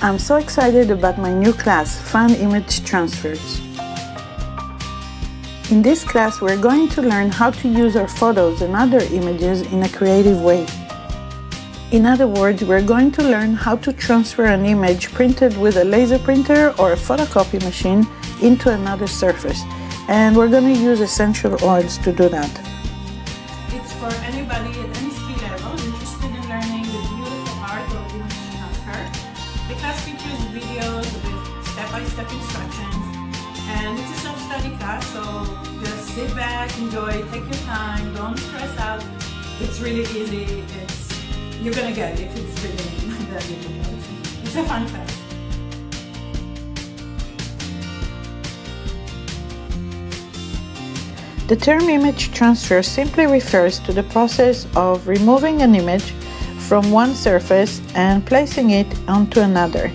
I'm so excited about my new class, Fun Image Transfers. In this class, we're going to learn how to use our photos and other images in a creative way. In other words, we're going to learn how to transfer an image printed with a laser printer or a photocopy machine into another surface. And we're going to use essential oils to do that. It's for anybody at any skill level interested in learning the beautiful art of image transfer. The class features videos with step-by-step instructions, and it's a self-study class, so just sit back, enjoy, take your time, don't stress out. It's really easy. You're gonna get it. It's really not that difficult. It's a fun class. The term image transfer simply refers to the process of removing an image from one surface and placing it onto another.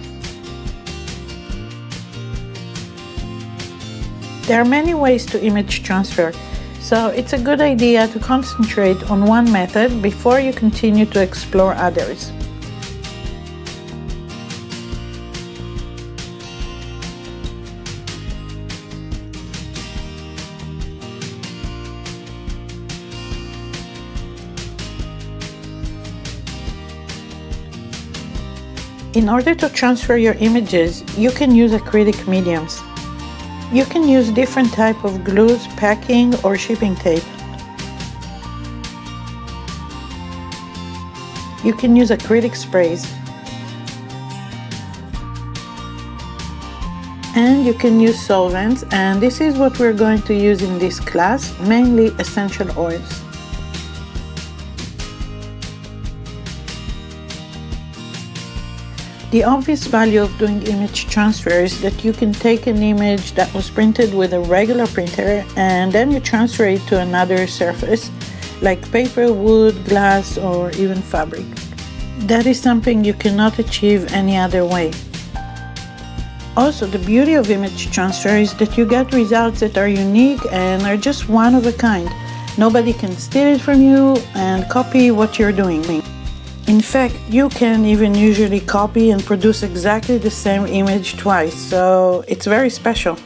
There are many ways to image transfer, so it's a good idea to concentrate on one method before you continue to explore others. In order to transfer your images, you can use acrylic mediums. You can use different types of glues, packing, or shipping tape. You can use acrylic sprays. And you can use solvents, and this is what we're going to use in this class, mainly essential oils. The obvious value of doing image transfer is that you can take an image that was printed with a regular printer and then you transfer it to another surface like paper, wood, glass, or even fabric. That is something you cannot achieve any other way. Also, the beauty of image transfer is that you get results that are unique and are just one of a kind. Nobody can steal it from you and copy what you're doing. In fact, you can even usually copy and produce exactly the same image twice, so it's very special.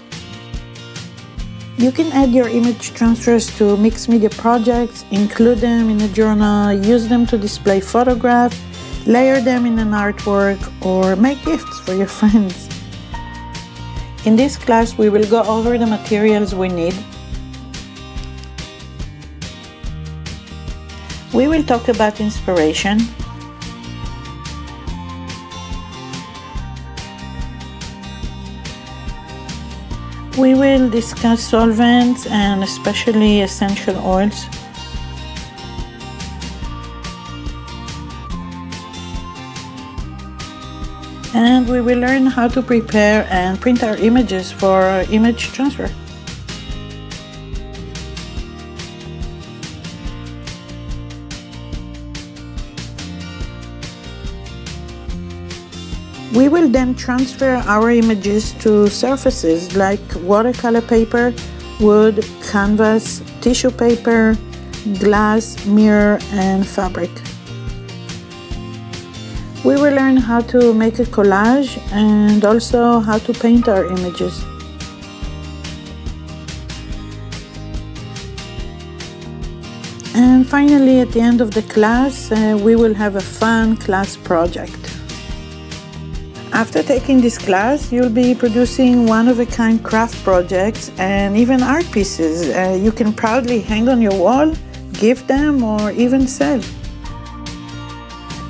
You can add your image transfers to mixed media projects, include them in a journal, use them to display photographs, layer them in an artwork, or make gifts for your friends. In this class, we will go over the materials we need. We will talk about inspiration. We will discuss solvents and especially essential oils. And we will learn how to prepare and print our images for image transfer. We will then transfer our images to surfaces like watercolor paper, wood, canvas, tissue paper, glass, mirror, and fabric. We will learn how to make a collage and also how to paint our images. And finally, at the end of the class, we will have a fun class project. After taking this class, you'll be producing one-of-a-kind craft projects and even art pieces you can proudly hang on your wall, gift them, or even sell.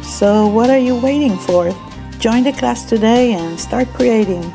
So what are you waiting for? Join the class today and start creating.